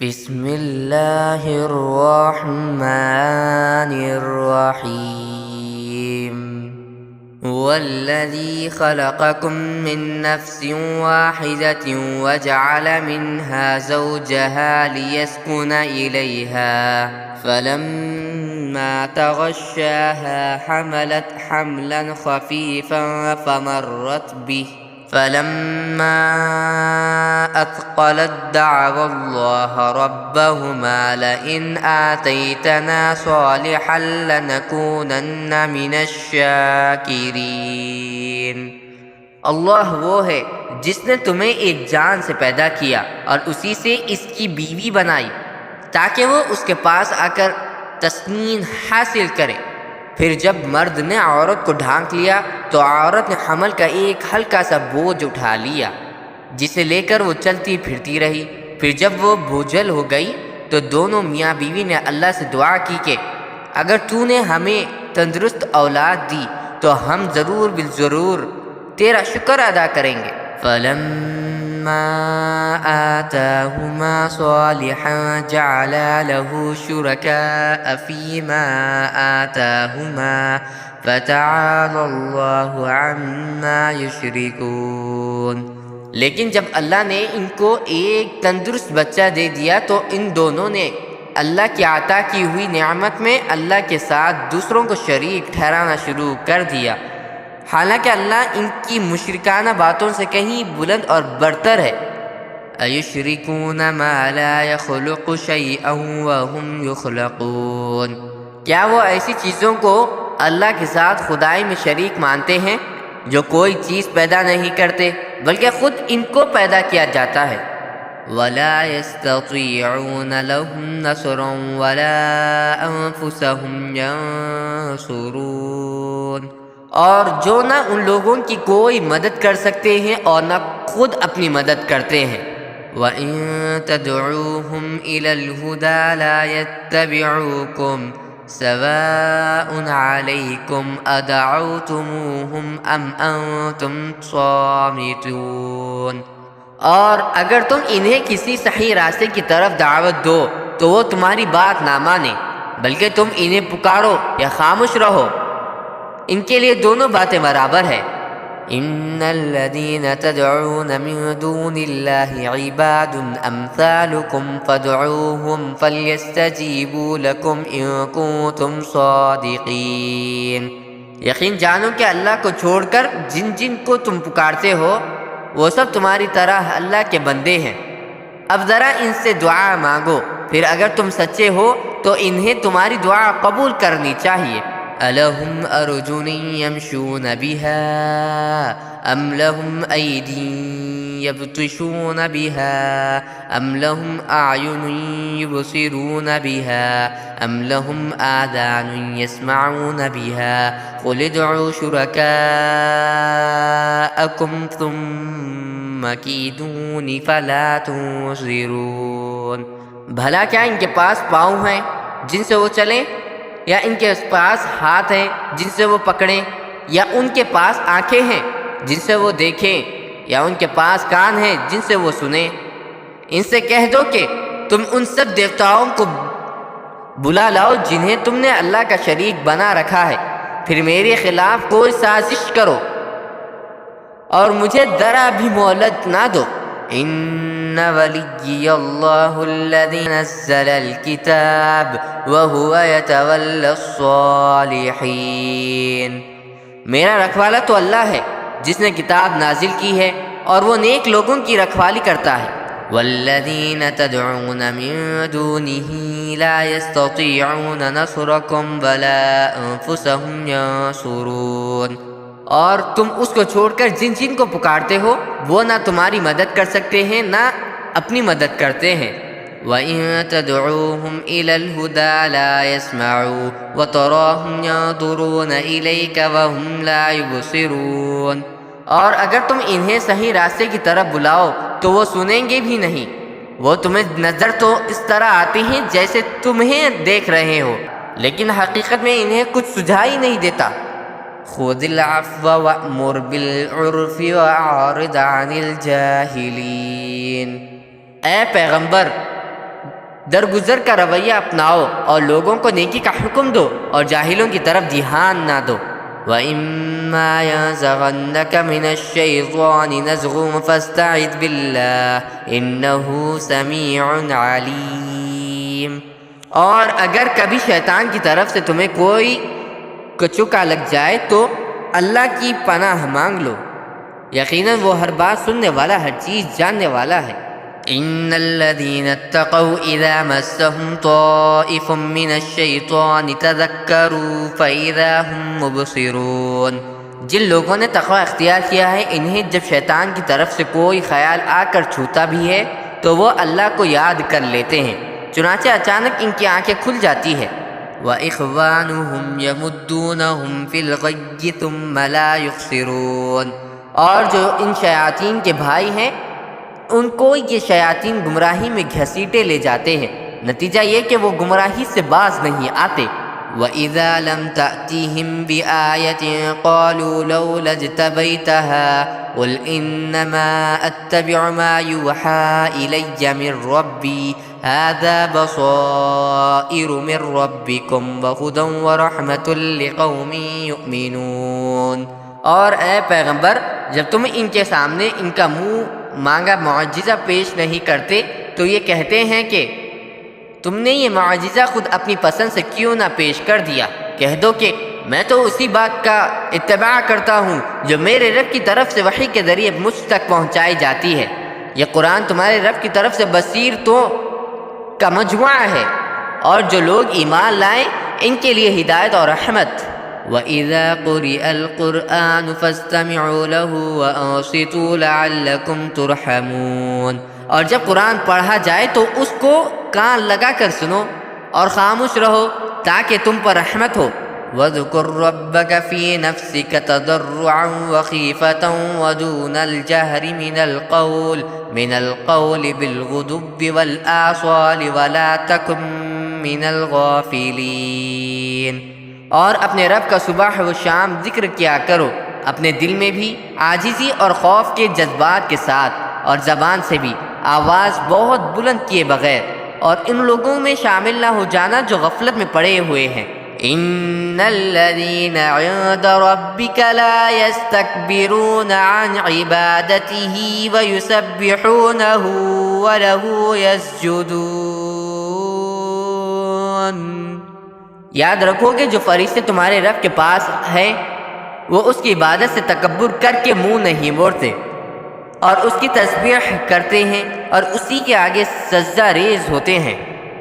بسم اللہ الرحمن الرحیم والذی خلقکم من نفس واحدة وجعل منها زوجها ليسكن إليها فلما تغشاها حملت حملا خفيفا فمرت به فلما أثقلت دعوا الله ربهما لئن آتيتنا صالحا لنكونن من الشاكرين۔ اللہ وہ ہے جس نے تمہیں ایک جان سے پیدا کیا اور اسی سے اس کی بیوی بنائی تاکہ وہ اس کے پاس آ کر تسنین حاصل کرے۔ پھر جب مرد نے عورت کو ڈھانک لیا تو عورت نے حمل کا ایک ہلکا سا بوجھ اٹھا لیا جسے لے کر وہ چلتی پھرتی رہی۔ پھر جب وہ بوجھل ہو گئی تو دونوں میاں بیوی نے اللہ سے دعا کی کہ اگر تو نے ہمیں تندرست اولاد دی تو ہم ضرور بالضرور تیرا شکر ادا کریں گے۔ فَلَمَّا آتَاهُمَا صَالِحًا جَعَلَا لَهُ شُرَكَاءَ فِيمَا آتَاهُمَا فَتَعَالَى اللَّهُ عَمَّا يُشْرِكُونَ۔ لیکن جب اللہ نے ان کو ایک تندرست بچہ دے دیا تو ان دونوں نے اللہ کی عطا کی ہوئی نعمت میں اللہ کے ساتھ دوسروں کو شریک ٹھہرانا شروع کر دیا، حالانکہ اللہ ان کی مشرکانہ باتوں سے کہیں بلند اور برتر ہے۔ اَيُشْرِكُونَ مَا لَا يَخْلُقُ شَيْئًا وَهُمْ يُخْلَقُونَ۔ کیا وہ ایسی چیزوں کو اللہ کے ساتھ خدائی میں شریک مانتے ہیں جو کوئی چیز پیدا نہیں کرتے بلکہ خود ان کو پیدا کیا جاتا ہے۔ وَلَا يَسْتَطِيعُونَ لَهُمْ نَصْرًا وَلَا أَنفُسَهُمْ يَنصُرُونَ۔ اور جو نہ ان لوگوں کی کوئی مدد کر سکتے ہیں اور نہ خود اپنی مدد کرتے ہیں۔ وَإِن تَدْعُوهُمْ إِلَى الْهُدَى لَا يَتَّبِعُوكُمْ سَوَاءٌ عَلَيْكُمْ أَدَعَوْتُمُوهُمْ أَمْ أَنْتُمْ صَامِتُونَ۔ اور اگر تم انہیں کسی صحیح راستے کی طرف دعوت دو تو وہ تمہاری بات نہ مانیں، بلکہ تم انہیں پکارو یا خاموش رہو، ان کے لیے دونوں باتیں برابر ہیں۔ ان الذین تدعون من دون اللہ عباد امثالکم فادعوهم فلیستجیبوا لکم ان کنتم صادقین۔ یقین جانو کہ اللہ کو چھوڑ کر جن جن کو تم پکارتے ہو وہ سب تمہاری طرح اللہ کے بندے ہیں، اب ذرا ان سے دعا مانگو، پھر اگر تم سچے ہو تو انہیں تمہاری دعا قبول کرنی چاہیے۔ أَلَهُمْ أَرْجُلٌ يَمْشُونَ بِهَا أَمْ لَهُمْ أَيْدٍ يَبْطِشُونَ بِهَا أَمْ لَهُمْ أَعْيُنٌ يُبْصِرُونَ بِهَا أَمْ لَهُمْ آذَانٌ يَسْمَعُونَ بِهَا قُلِ ادْعُوا شُرَكَاءَكُمْ ثُمَّ كِيدُونِ فَلَا تُنظِرُونَ۔ بھلا کیا ان کے پاس پاؤں ہیں جن سے وہ چلیں، یا ان کے پاس ہاتھ ہیں جن سے وہ پکڑیں، یا ان کے پاس آنکھیں ہیں جن سے وہ دیکھیں، یا ان کے پاس کان ہیں جن سے وہ سنیں؟ ان سے کہہ دو کہ تم ان سب دیوتاؤں کو بلا لاؤ جنہیں تم نے اللہ کا شریک بنا رکھا ہے، پھر میرے خلاف کوئی سازش کرو اور مجھے ذرا بھی مہلت نہ دو۔ ان ولی اللہ الذی نزل الکتاب وهو يتولى الصالحین۔ میرا رکھوالا تو اللہ ہے جس نے کتاب نازل کی ہے اور وہ نیک لوگوں کی رکھوالی کرتا ہے۔ والذین تدعون من دونه لا يستطيعون نصركم ولا انفسهم ينصرون۔ اور تم اس کو چھوڑ کر جن جن کو پکارتے ہو وہ نہ تمہاری مدد کر سکتے ہیں نہ اپنی مدد کرتے ہیں۔ وَإِن تَدْعُوهُمْ إِلَى الْهُدَى لَا يَسْمَعُوا وَتَرَاهُمْ يَنظُرُونَ إِلَيْكَ وَهُمْ لَا يُبْصِرُونَ۔ اور اگر تم انہیں صحیح راستے کی طرف بلاؤ تو وہ سنیں گے بھی نہیں، وہ تمہیں نظر تو اس طرح آتے ہیں جیسے تمہیں دیکھ رہے ہو، لیکن حقیقت میں انہیں کچھ سجھائی نہیں دیتا۔ خُذِ الْعَفْوَ وَأْمُرْ بِالْعُرْفِ وَأَعْرِضْ عَنِ الْجَاهِلِينَ۔ اے پیغمبر، درگزر کا رویہ اپناؤ اور لوگوں کو نیکی کا حکم دو اور جاہلوں کی طرف دھیان نہ دو۔ وَإِمَّا يَنزَغَنَّكَ مِنَ الشَّيْطَانِ نَزْغٌ فَاسْتَعِذْ بِاللَّهِ إِنَّهُ سَمِيعٌ عَلِيمٌ۔ اور اگر کبھی شیطان کی طرف سے تمہیں کوئی کچکا لگ جائے تو اللہ کی پناہ مانگ لو، یقیناً وہ ہر بات سننے والا، ہر چیز جاننے والا ہے۔ ان الذين اتقوا اذا مسهم طائف من الشيطان تذكروا فاذا هم مبصرون۔ جن لوگوں نے تقوی اختیار کیا ہے انہیں جب شیطان کی طرف سے کوئی خیال آ کر چھوتا بھی ہے تو وہ اللہ کو یاد کر لیتے ہیں، چنانچہ اچانک ان کی آنکھیں کھل جاتی ہے۔ وَإِخْوَانُهُمْ يَمُدُّونَهُمْ فِي الْغَيِّ ثُمَّ لَا يُخْصِرُونَ۔ اور جو ان شیاطین کے بھائی ہیں ان کو یہ شیاطین گمراہی میں گھسیٹے لے جاتے ہیں، نتیجہ یہ کہ وہ گمراہی سے باز نہیں آتے۔ وَإِذَا لَمْ تَأْتِهِمْ بِآيَةٍ قَالُوا لَوْلَا اجْتَبَيْتَهَا قُلْ إِنَّمَا أَتَّبِعُ مَا يُوحَى إِلَيَّ مِنْ رَبِّي هَذَا بَصَائِرُ مِنْ رَبِّكُمْ وَهُدًى وَرَحْمَةٌ لِقَوْمٍ يُؤْمِنُونَ۔ اور اے پیغمبر جب تم ان کے سامنے ان کا منہ مانگا معجزہ پیش نہیں کرتے تو یہ کہتے ہیں کہ تم نے یہ معجزہ خود اپنی پسند سے کیوں نہ پیش کر دیا۔ کہہ دو کہ میں تو اسی بات کا اتباع کرتا ہوں جو میرے رب کی طرف سے وحی کے ذریعے مجھ تک پہنچائی جاتی ہے۔ یہ قرآن تمہارے رب کی طرف سے بصیرتوں کا مجموعہ ہے، اور جو لوگ ایمان لائیں ان کے لیے ہدایت اور رحمت۔ وَإِذَا قُرِئَ الْقُرْآنُ فَاسْتَمِعُوا لَهُ وَأَنصِتُوا لَعَلَّكُمْ تُرْحَمُونَ۔ اور جب قرآن پڑھا جائے تو اس کو کان لگا کر سنو اور خاموش رہو تاکہ تم پر رحمت ہو۔ وَاذْكُرْ رَبَّكَ فِي نَفْسِكَ تَضَرُّعًا وَخِيفَةً وَدُونَ الْجَهْرِ مِنَ الْقَوْلِ بِالْغُدُوِّ وَالْآصَالِ وَلَا تَكُن مِّنَ الْغَافِلِينَ۔ اور اپنے رب کا صبح و شام ذکر کیا کرو، اپنے دل میں بھی عاجزی اور خوف کے جذبات کے ساتھ، اور زبان سے بھی آواز بہت بلند کیے بغیر، اور ان لوگوں میں شامل نہ ہو جانا جو غفلت میں پڑے ہوئے ہیں۔ ان الذين عند ربك لا يستكبرون عن عبادته ويسبحونه وله يسجدون۔ یاد رکھو کہ جو فرشتے تمہارے رب کے پاس ہیں وہ اس کی عبادت سے تکبر کر کے منہ نہیں موڑتے، اور اس کی تسبیح کرتے ہیں اور اسی کے آگے سجدہ ریز ہوتے ہیں۔